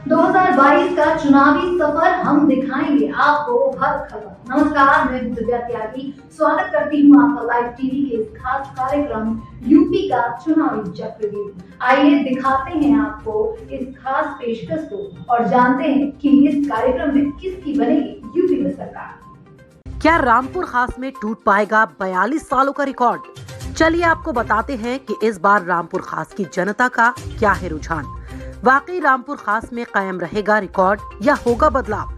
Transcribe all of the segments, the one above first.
2022 का चुनावी सफर हम दिखाएंगे आपको हर खबर। नमस्कार, मैं दिव्या त्यागी स्वागत करती हूँ आपका लाइव टीवी के इस खास कार्यक्रम यूपी का चुनावी चक्रव्यूह। आइए दिखाते हैं आपको इस खास पेशकश को और जानते हैं कि इस कार्यक्रम में किसकी बनेगी यूपी में सरकार। क्या रामपुर खास में टूट पाएगा 42 सालों का रिकॉर्ड? चलिए आपको बताते हैं कि इस बार रामपुर खास की जनता का क्या है रुझान। वाकई रामपुर खास में कायम रहेगा रिकॉर्ड या होगा बदलाव?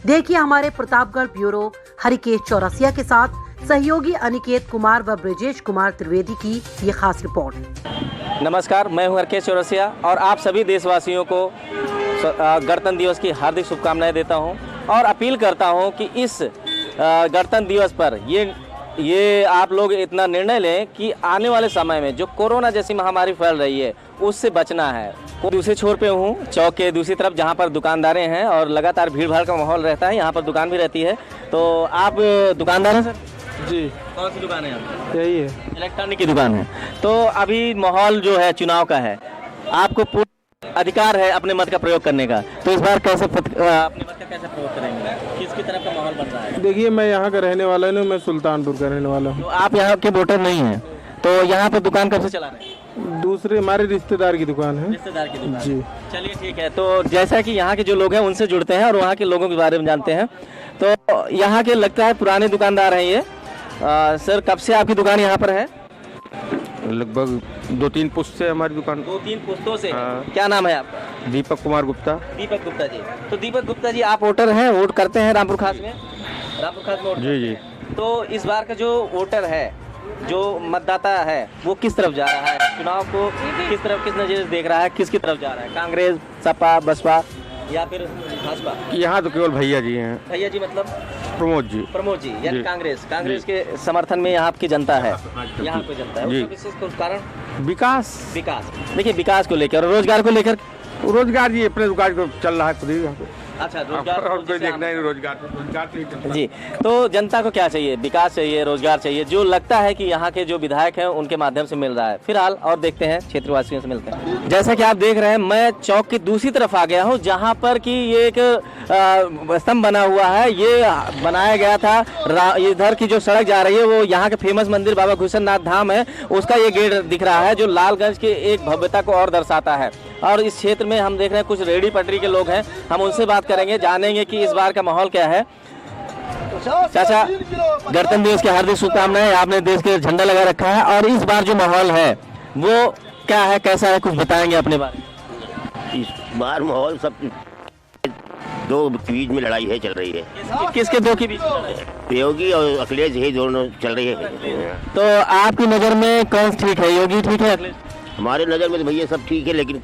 देखिए हमारे प्रतापगढ़ ब्यूरो हरिकेश चौरसिया के साथ सहयोगी अनिकेत कुमार व ब्रजेश कुमार त्रिवेदी की ये खास रिपोर्ट। नमस्कार, मैं हूं हरिकेश चौरसिया और आप सभी देशवासियों को गणतंत्र दिवस की हार्दिक शुभकामनाएं देता हूं और अपील करता हूं कि इस गणतंत्र दिवस पर ये आप लोग इतना निर्णय लें कि आने वाले समय में जो कोरोना जैसी महामारी फैल रही है उससे बचना है। दूसरे छोर पे हूँ, चौक के दूसरी तरफ, जहाँ पर दुकानदारें हैं और लगातार भीड़ भाड़ का माहौल रहता है। यहाँ पर दुकान भी रहती है। तो आप दुकानदार हैं सर? जी। कौन सी दुकान है आपकी? यही है, इलेक्ट्रॉनिक की दुकान है। तो अभी माहौल जो है चुनाव का है, आपको पूरा अधिकार है अपने मत का प्रयोग करने का। तो इस बार कैसे अपने मत का कैसे प्रयोग करेंगे? किसकी तरफ का माहौल बन रहा है? देखिए मैं यहाँ का रहने वाला हूँ, मैं सुल्तानपुर का रहने वाला हूँ। तो आप यहाँ के वोटर नहीं हैं, तो यहाँ पर दुकान कब से चला रहे हैं? दूसरे हमारे रिश्तेदार की दुकान है। रिश्तेदार की दुकान? जी। चलिए ठीक है। तो जैसा कि यहाँ के जो लोग हैं उनसे जुड़ते हैं और वहाँ के लोगों के बारे में जानते हैं। तो यहाँ के लगता है पुराने दुकानदार हैं ये। सर, कब से आपकी दुकान यहाँ पर है? लगभग 2-3 पुश्त से हमारी दुकान। 2-3 पुश्तों से? हाँ। क्या नाम है आपका? दीपक कुमार गुप्ता। दीपक गुप्ता जी। तो दीपक गुप्ता जी, आप वोटर हैं, वोट करते हैं रामपुर खास में? रामपुर खास में वोट जी जी। तो इस बार का जो वोटर है, जो मतदाता है, वो किस तरफ जा रहा है? चुनाव को किस तरफ, किस नजर से देख रहा है? किसकी तरफ जा रहा है? कांग्रेस, सपा, बसपा या फिर भाजपा? यहाँ तो केवल भैया जी हैं। भैया जी मतलब प्रमोद जी। प्रमोद जी, यानी जी। कांग्रेस के समर्थन में यहाँ की जनता है। यहाँ की जनता है। जी। उसका विशेष कारण विकास। देखिए, विकास को लेकर और रोजगार को लेकर। रोजगार जी अपने रोजगार को चल रहा है खुद ही यहाँ पे। अच्छा, रोजगार और कोई देखना ही रोजगार जी। तो जनता को क्या चाहिए? विकास चाहिए, रोजगार चाहिए, जो लगता है कि यहाँ के जो विधायक हैं उनके माध्यम से मिल रहा है। फिलहाल और देखते हैं, क्षेत्रवासियों से मिलते हैं। जैसा कि आप देख रहे हैं, मैं चौक की दूसरी तरफ आ गया हूँ, जहाँ पर कि ये एक स्तंभ बना हुआ है। ये बनाया गया था, इधर की जो सड़क जा रही है वो यहाँ के फेमस मंदिर बाबा घुसननाथ धाम है, उसका ये गेट दिख रहा है, जो लालगंज के एक भव्यता को और दर्शाता है। और इस क्षेत्र में हम देख रहे हैं कुछ रेहड़ी पटरी के लोग हैं, हम उनसे बात करेंगे, जानेंगे कि इस बार का माहौल क्या है। चाचा, गणतंत्र दिवस की हार्दिक शुभकामनाएं। आपने देश के झंडा लगा रखा है और इस बार जो माहौल है वो क्या है, कैसा है, कुछ बताएंगे अपने बारे में? इस बार माहौल सब दो बीच में लड़ाई है, चल रही है। किसके दो के बीच? योगी और अखिलेश, यही दोनों चल रही है। तो आपकी नजर में कौन ठीक है, योगी ठीक है, अखिलेश? हमारे नज़र में तो भैया सब ठीक है, लेकिन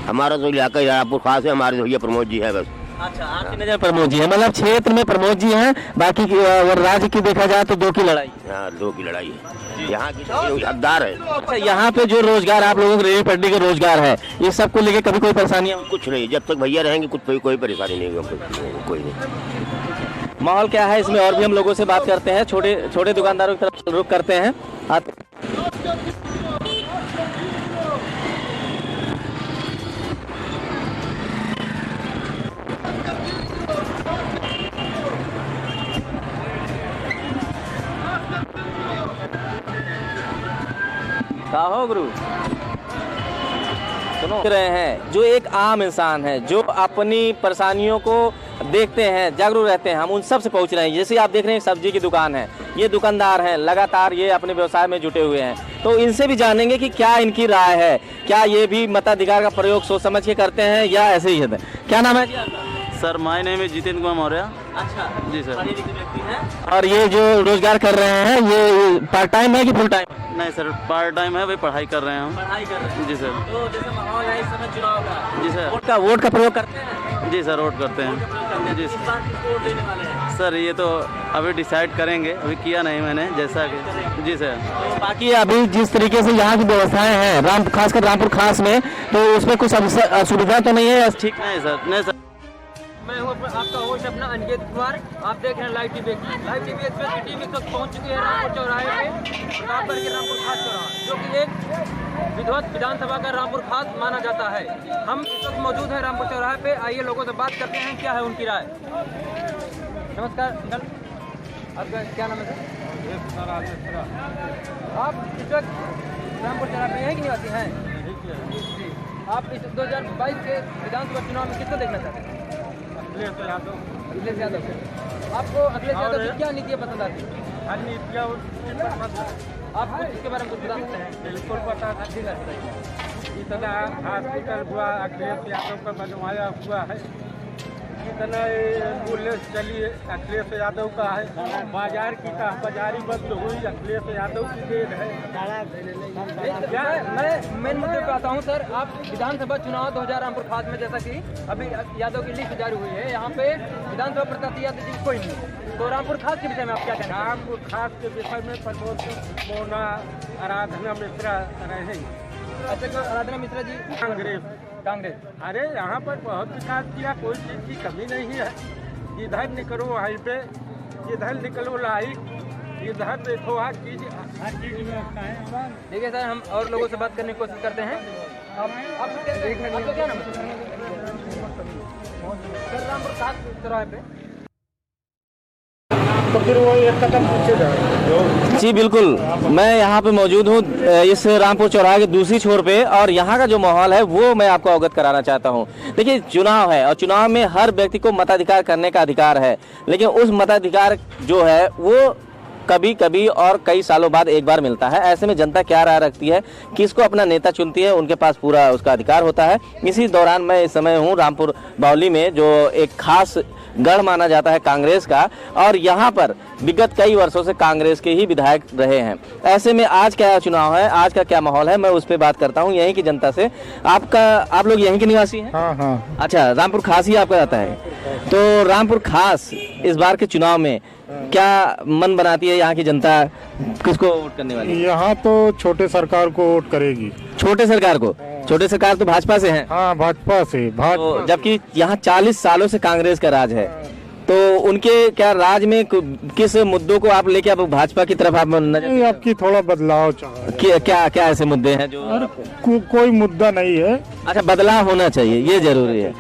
हमारा तो इलाका रामपुर खास है, हमारे भैया प्रमोद जी है बस। अच्छा, आपकी नजर प्रमोद जी है, मतलब क्षेत्र में प्रमोद जी हैं, बाकी अगर राज्य की देखा जाए तो दो की लड़ाई। हाँ, दो की लड़ाई है, यहाँ की हकदार है। अच्छा, यहाँ पे जो रोजगार आप लोगों को रेहड़ी पटरी का रोजगार है, ये सबको लेके कभी कोई परेशानी? कुछ नहीं, जब तक भैया रहेंगे कोई परेशानी नहीं होगी, कोई नहीं। माहौल क्या है इसमें, और भी हम लोगों से बात करते हैं। छोटे दुकानदारों की तरफ रुख करते हैं। हो गुरु सुनो रहे हैं, जो एक आम इंसान है, जो अपनी परेशानियों को देखते हैं, जागरूक रहते हैं, हम उन सब से पहुंच रहे हैं। जैसे आप देख रहे हैं, सब्जी की दुकान है, ये दुकानदार हैं, लगातार ये अपने व्यवसाय में जुटे हुए हैं। तो इनसे भी जानेंगे कि क्या इनकी राय है, क्या ये भी मताधिकार का प्रयोग सोच समझ के करते हैं या ऐसे ही है। क्या नाम है जी आपका? सर, माय नेम है जितेंद्र कुमार मौर्य। अच्छा जी सर। और ये जो रोजगार कर रहे हैं, ये पार्ट टाइम है कि फुल टाइम? नहीं सर, पार्ट टाइम है, भाई पढ़ाई कर रहे हैं हम। पढ़ाई कर रहे हैं जी सर। तो जैसे माहौल है इस समय चुनाव का, जी सर। वोट का प्रयोग करते हैं? जी सर, वोट करते हैं। जी सर। सर, ये तो अभी डिसाइड करेंगे, अभी किया नहीं मैंने, जैसा कि। जी सर। तो बाकी अभी जिस तरीके से यहाँ की व्यवस्थाएं हैं, खासकर रामपुर खास में, तो उसमें कुछ असुविधा तो नहीं है? ठीक नहीं सर, नहीं सर। मैं हूँ आपका होस्ट अपना अनिकेत कुमार। आप देख रहे हैं लाइव टीवी एक्सप्रेस सिटी में तक पहुँच चुके हैं रामपुर चौराहे पे, प्रतापगढ़ के रामपुर खास चौराहा, जो कि एक विधिवत विधानसभा का रामपुर खास माना जाता है। हम इस वक्त मौजूद हैं रामपुर चौराहे पे। आइए लोगों से बात करते हैं क्या है उनकी राय। नमस्कार अंकल, आपका क्या नाम है सर? आप इस वक्त रामपुर चौराहे पे यहीं के निवासी हैं? जी। आप इस 2022 के विधानसभा चुनाव में किसको देखना चाहते हैं? अखिलेश यादव। आपको अखिलेश यादव की क्या नीतियाँ पसंद आती है? आप कुछ इसके बारे में कुछ बता सकते हैं? बिल्कुल पता नहीं। इतना हॉस्पिटल हुआ अखिलेश यादव का बनवाया हुआ है, इतना एम्बुलेंस चली अखिलेश यादव का है, बाजार की बाजारी बंद हुई अखिलेश यादव की देन है। मैं मेन मुद्दे पे आता हूँ सर। आप विधानसभा चुनाव 2000 रामपुर खास में, जैसा कि अभी यादव की लिस्ट जारी हुई है, यहाँ पे विधानसभा प्रत्याशी यादव जी कोई नहीं है, तो रामपुर खास के विषय में आप क्या कहना? रामपुर खास के विषय में प्रमोद मोना आराधना मिश्रा रहे। अच्छा, तो आराधना मिश्रा जी कांग्रेस। अरे यहाँ पर बहुत विकास किया, कोई चीज़ की कमी नहीं है। इधर निकलो वहीं पे, इधर निकलो लाइट, इधर देखो हर चीज़ व्यवस्था है। देखिए सर, हम और लोगों से बात करने की कोशिश करते हैं। आपका क्या नाम है सर? रामपुर खास चौराहे पे तो फिर वो एक कदम पीछे जाए। जी बिल्कुल, मैं यहाँ पे मौजूद हूँ इस रामपुर चौराहे के दूसरी छोर पे, और यहाँ का जो माहौल है वो मैं आपको अवगत कराना चाहता हूँ। देखिए, चुनाव है और चुनाव में हर व्यक्ति को मताधिकार करने का अधिकार है, लेकिन उस मताधिकार जो है वो कभी कभी और कई सालों बाद एक बार मिलता है। ऐसे में जनता क्या राय रखती है, किसको अपना नेता चुनती है, उनके पास पूरा उसका अधिकार होता है। इसी दौरान मैं इस समय हूँ रामपुर बावली में, जो एक खास गढ़ माना जाता है कांग्रेस का, और यहाँ पर विगत कई वर्षों से कांग्रेस के ही विधायक रहे हैं। ऐसे में आज क्या चुनाव है, आज का क्या माहौल है, मैं उस पर बात करता हूँ यहीं की जनता से। आप लोग यहीं के निवासी हैं? हाँ हाँ। अच्छा, रामपुर खास ही आपका रहता है। तो रामपुर खास इस बार के चुनाव में क्या मन बनाती है यहाँ की जनता, किसको वोट करने वाली है? यहाँ तो छोटे सरकार को वोट करेगी। छोटे सरकार को? छोटे सरकार तो भाजपा से है। हाँ, भाजपा से। तो जबकि यहाँ 40 सालों से कांग्रेस का राज है, तो उनके क्या राज में किस मुद्दों को आप लेके अब भाजपा की तरफ आप नजर? आपकी थोड़ा बदलाव चाहिए। क्या क्या ऐसे मुद्दे हैं जो? कोई मुद्दा नहीं है। अच्छा, बदलाव होना चाहिए, ये जरूरी है।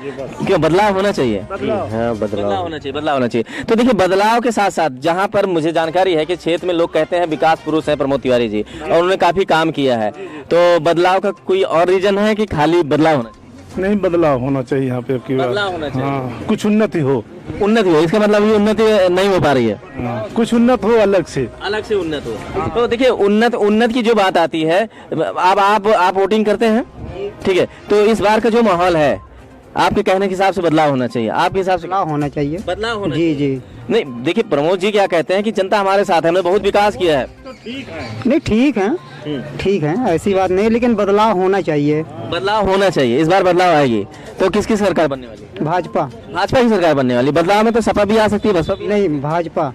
क्यों बदलाव होना चाहिए? हाँ, बदलाव होना चाहिए, बदलाव होना चाहिए। तो देखिए, बदलाव के साथ साथ जहाँ पर मुझे जानकारी है कि क्षेत्र में लोग कहते हैं विकास पुरुष है प्रमोद तिवारी जी, और उन्होंने काफी काम किया है, तो बदलाव का कोई और रीजन है कि खाली बदलाव होना चाहिए? नहीं, बदलाव होना चाहिए यहाँ पे। बदलाव होना चाहिए। हाँ, कुछ उन्नति हो। उन्नति हो, इसका मतलब ये उन्नति नहीं हो पा रही है। कुछ उन्नत हो, अलग से उन्नत हो। तो देखिए, उन्नत की जो बात आती है, अब आप वोटिंग करते हैं, ठीक है, तो इस बार का जो माहौल है, आपके कहने के हिसाब से बदलाव होना चाहिए, आपके हिसाब से? बदलाव होना चाहिए। बदलाव होना जी जी। नहीं, देखिए प्रमोद जी क्या कहते हैं कि जनता हमारे साथ है, हमने बहुत विकास किया है। नहीं, ठीक है, ऐसी बात नहीं, लेकिन बदलाव होना चाहिए। बदलाव होना चाहिए। इस बार बदलाव आएगी तो किसकी सरकार बनने वाली है? भाजपा की सरकार बनने वाली। बदलाव में तो सपा भी आ सकती है, बसपा भी? नहीं, भाजपा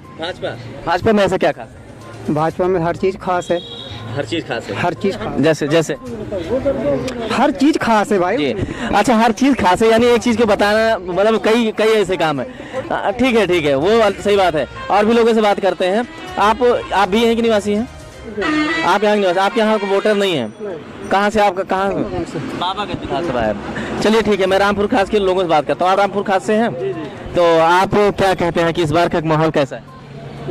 भाजपा में ऐसा क्या खास है? भाजपा में हर चीज खास है। हर चीज खास है? हर चीज खास। जैसे हर चीज खास है भाई जी। अच्छा, हर चीज खास है, यानी एक चीज को बताना, मतलब कई ऐसे काम है। ठीक है, वो सही बात है। और भी लोगों से बात करते हैं। आप भी यहीं के निवासी हैं? आप यहाँ के निवासी, आप यहाँ वोटर नहीं है? कहाँ से आपका? कहाँ? बाबा का विधानसभा है। चलिए ठीक है, मैं रामपुर खास के लोगों से बात करता हूँ। आप रामपुर खास से हैं? तो आप क्या कहते हैं कि इस बार का माहौल कैसा है?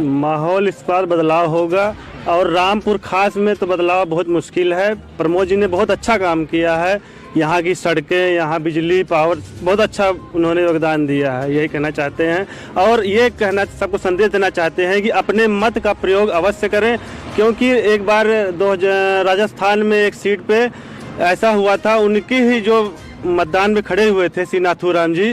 माहौल इस बार बदलाव होगा, और रामपुर खास में तो बदलाव बहुत मुश्किल है। प्रमोद जी ने बहुत अच्छा काम किया है। यहाँ की सड़कें, यहाँ बिजली, पावर, बहुत अच्छा उन्होंने योगदान दिया है, यही कहना चाहते हैं। और ये कहना, सबको संदेश देना चाहते हैं कि अपने मत का प्रयोग अवश्य करें, क्योंकि एक बार राजस्थान में एक सीट पे ऐसा हुआ था, उनकी ही जो मतदान में खड़े हुए थे श्री नाथूराम जी,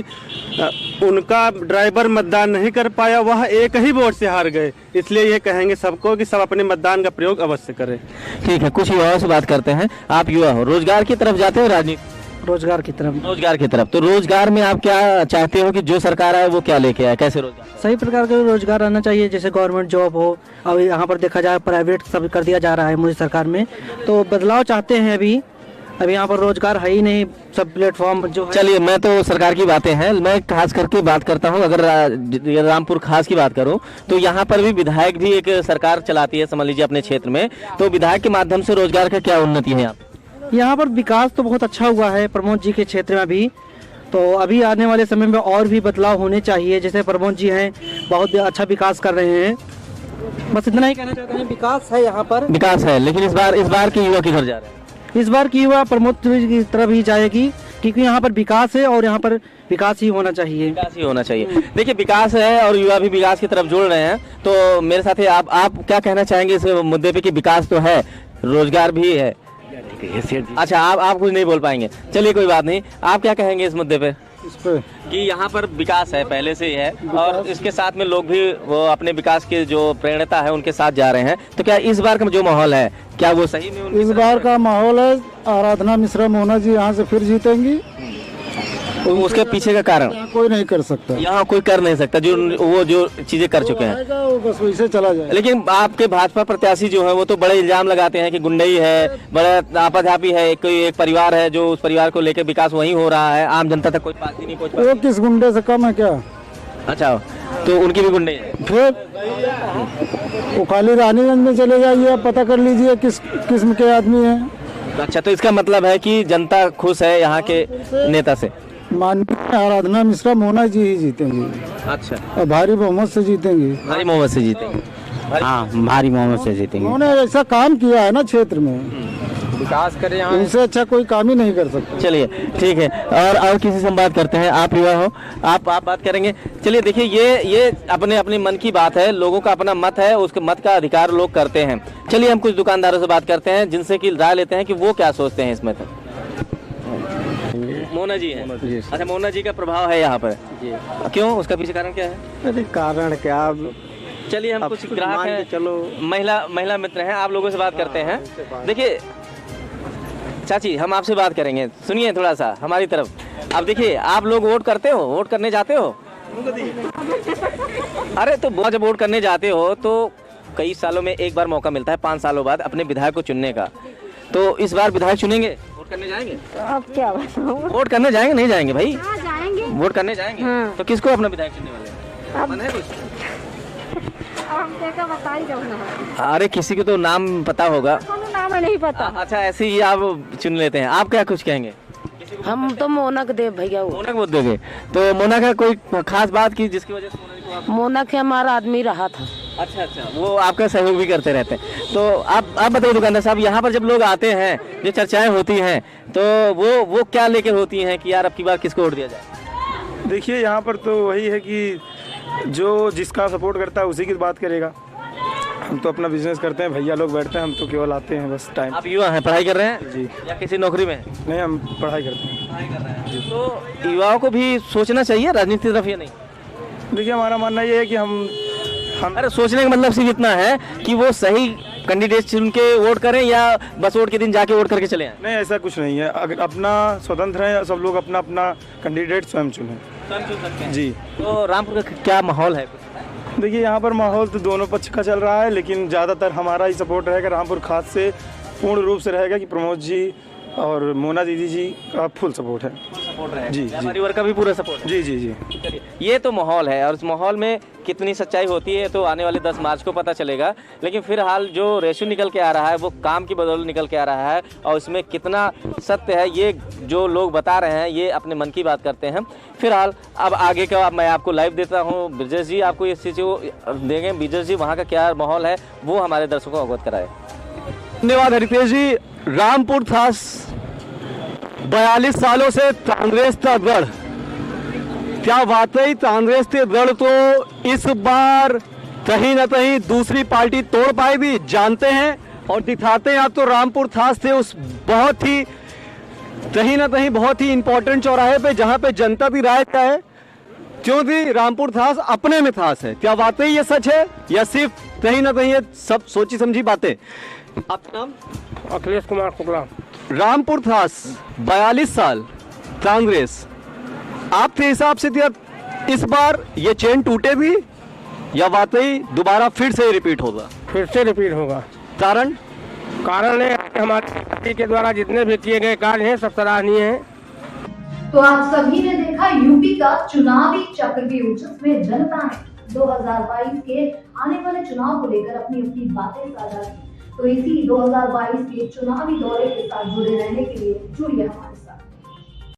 उनका ड्राइवर मतदान नहीं कर पाया, वह एक ही वोट से हार गए। इसलिए ये कहेंगे सबको कि सब अपने मतदान का प्रयोग अवश्य करें। ठीक है, कुछ युवाओं से बात करते हैं। आप युवा हो, रोजगार की तरफ जाते हो, राजनीति? रोजगार की तरफ। तो रोजगार में आप क्या चाहते हो कि जो सरकार आए वो क्या लेके आए, कैसे रोजगार? सही प्रकार का रोजगार रहना चाहिए, जैसे गवर्नमेंट जॉब हो। अब यहाँ पर देखा जाए प्राइवेट सब कर दिया जा रहा है मोदी सरकार में, तो बदलाव चाहते हैं। अभी यहाँ पर रोजगार है ही नहीं, सब प्लेटफॉर्म जो है। चलिए, मैं तो सरकार की बातें हैं, मैं खास करके बात करता हूँ। अगर रामपुर खास की बात करूँ तो यहाँ पर भी विधायक भी एक सरकार चलाती है, समझ लीजिए अपने क्षेत्र में, तो विधायक के माध्यम से रोजगार का क्या उन्नति है यहाँ? यहाँ पर विकास तो बहुत अच्छा हुआ है प्रमोद जी के क्षेत्र में भी। तो अभी आने वाले समय में और भी बदलाव होने चाहिए। जैसे प्रमोद जी हैं, बहुत अच्छा विकास कर रहे हैं। बस इतना ही कहना चाहते हैं, विकास है यहाँ पर, विकास है। लेकिन इस बार की युवा किधर जा रहे हैं? इस बार की युवा प्रमोद जी की तरफ ही जाएगी, क्योंकि यहाँ पर विकास है और यहाँ पर विकास ही होना चाहिए। विकास ही होना चाहिए। देखिए, विकास है और युवा भी विकास की तरफ जुड़ रहे हैं। तो मेरे साथ आप क्या कहना चाहेंगे इस मुद्दे पे कि विकास तो है, रोजगार भी है? अच्छा, आप कुछ नहीं बोल पाएंगे, चलिए कोई बात नहीं। आप क्या कहेंगे इस मुद्दे पे? इस पे कि यहाँ पर विकास है, पहले से ही है, और इसके साथ में लोग भी वो अपने विकास के जो प्रेरणा है उनके साथ जा रहे हैं। तो क्या इस बार का जो माहौल है, क्या वो सही में इस बार का माहौल है? आराधना मिश्रा मोहना जी यहाँ से फिर जीतेंगी। तो उसके पीछे का कारण कोई नहीं कर सकता, यहाँ कोई कर नहीं सकता जो चीजें कर चुके हैं, वो बस वैसे चला जाए। लेकिन आपके भाजपा प्रत्याशी जो है वो तो बड़े इल्जाम लगाते हैं कि गुंडई है, बड़ा आपाधापी है, एक परिवार है जो उस परिवार को लेकर विकास वहीं हो रहा है, आम जनता तक कोई बात ही नहीं पहुंच वो किस गुंडे से कम है क्या? अच्छा, तो उनकी भी गुंडई है। फिर वो खाली रानीगंज में चले जाइए, आप पता कर लीजिए किस किस्म के आदमी है। अच्छा, तो इसका मतलब है कि जनता खुश है यहाँ के नेता से? माननीय आराधना मिश्रा मोहना जी ही जीतेंगे। अच्छा, और भारी बहुमत से जीतेंगे। भारी मोहम्मद से जीतेंगे? हाँ, भारी मोहम्मद से जीतेंगे। उन्होंने ऐसा काम किया है ना क्षेत्र में, विकास करे यहाँ, उनसे अच्छा कोई काम ही नहीं कर सकता। चलिए ठीक है, और किसी से बात करते हैं। आप युवा हो, आप बात करेंगे। चलिए देखिए, ये अपने मन की बात है, लोगों का अपना मत है, उसके मत का अधिकार लोग करते हैं। चलिए हम कुछ दुकानदारों से बात करते हैं, जिनसे कि राय लेते हैं कि वो क्या सोचते हैं इसमें। मोना जी है? अच्छा, मोना जी का प्रभाव है यहाँ पर? क्यों, उसका पीछे कारण क्या है? अरे कारण क्या, चलिए हम कुछ ग्राहक हैं, चलो महिला मित्र हैं, आप लोगों से बात करते हैं। देखिए चाची, हम आपसे बात करेंगे, सुनिए थोड़ा सा हमारी तरफ। अब देखिए, आप लोग वोट करते हो, वोट करने जाते हो? अरे तो जब वोट करने जाते हो तो कई सालों में एक बार मौका मिलता है, 5 सालों बाद अपने विधायक को चुनने का। तो इस बार विधायक चुनेंगे, वोट करने जाएंगे? अब क्या बताऊं? वोट करने जाएंगे नहीं जाएंगे भाई? हाँ, जाएंगे। वोट करने जाएंगे। हाँ। तो किसको अपना विधायक चुनने वाले हैं? मन है कुछ? हम देखा बता ही जाऊँ ना। अरे किसी को तो नाम पता होगा। नाम नहीं पता। अच्छा, ऐसे ही आप चुन लेते हैं। आप क्या कुछ कहेंगे? हम तो मोनक देव भैया, मोनक वोट दोगे? तो मोना का कोई खास बात की जिसकी वजह से मोनक हमारा आदमी रहा था। अच्छा, वो आपका सहयोग भी करते रहते हैं। तो आप बताइए दुकानदार साहब, यहाँ पर जब लोग आते हैं, जो चर्चाएं होती हैं, तो वो क्या लेकर होती हैं कि यार अब की बार किसको वोट दिया जाए? देखिए, यहाँ पर तो वही है कि जो जिसका सपोर्ट करता है उसी की बात करेगा। हम तो अपना बिजनेस करते हैं, भैया लोग बैठते हैं, हम तो केवल आते हैं बस टाइम। आप युवा हैं, पढ़ाई कर रहे हैं जी, या किसी नौकरी में? नहीं, हम पढ़ाई करते हैं। पढ़ाई कर रहे हैं। तो युवाओं को भी सोचना चाहिए राजनीति की तरफ या नहीं? देखिए, हमारा मानना ये है कि हम अरे सोचने का मतलब सिर्फ इतना है कि वो सही कैंडिडेट चुन के वोट करें या बस वोट के दिन जाके वोट करके चले आए? नहीं, ऐसा कुछ नहीं है। अगर अपना स्वतंत्र है, सब लोग अपना अपना कैंडिडेट स्वयं चुने, स्वयं चुन सकते हैं जी। तो रामपुर का क्या माहौल है? देखिए, यहाँ पर माहौल तो दोनों पक्ष का चल रहा है, लेकिन ज़्यादातर हमारा ही सपोर्ट रहेगा। रामपुर खास से पूर्ण रूप से रहेगा कि प्रमोद जी और मोना दीदी जी का फुल सपोर्ट है। सपोर्ट रहेगा जी, परिवार का भी पूरा सपोर्ट है? जी जी जी। ये तो माहौल है, और इस माहौल में कितनी सच्चाई होती है तो आने वाले 10 मार्च को पता चलेगा। लेकिन फिलहाल जो रेशो निकल के आ रहा है वो काम की बदौलत निकल के आ रहा है, और इसमें कितना सत्य है ये जो लोग बता रहे हैं, ये अपने मन की बात करते हैं। फिलहाल अब आगे का मैं आपको लाइव देता हूँ। ब्रिजेश जी आपको इस चीज़ को देंगे। ब्रिजेश जी, वहाँ का क्या माहौल है वो हमारे दर्शकों को अवगत कराए। धन्यवाद हरितेश जी। रामपुर था 42 सालों से कांग्रेस का गढ़। क्या वाकई कांग्रेस के गढ़ तो इस बार कहीं ना कहीं दूसरी पार्टी तोड़ पाएगी? जानते हैं और दिखाते हैं। आप तो रामपुर थास से उस बहुत ही कहीं ना कहीं बहुत ही इंपॉर्टेंट चौराहे पे, जहां पे जनता भी राय का है, क्योंकि रामपुर थास अपने में थास है। क्या वाकई ये सच है या सिर्फ कहीं ना कहीं ये सब सोची समझी बातें? आपका नाम? अखिलेश कुमार शुक्ला। रामपुर थास 42 साल कांग्रेस। आपके हिसाब से इस बार ये चेन टूटे भी या वाकई दोबारा फिर से रिपीट होगा? फिर से रिपीट होगा। कारण है हमारे पार्टी के द्वारा जितने भी किए गए कार्य हैं सब सराहनीय हैं। तो आप सभी ने देखा यूपी का चुनावी चक्रव्यूह, जिसमें जनता ने 2022 के आने वाले चुनाव को लेकर अपनी अपनी बातें साझा की। तो इसी 2022 के चुनावी दौरे के साथ जुड़े रहने के लिए जुड़िए हमारे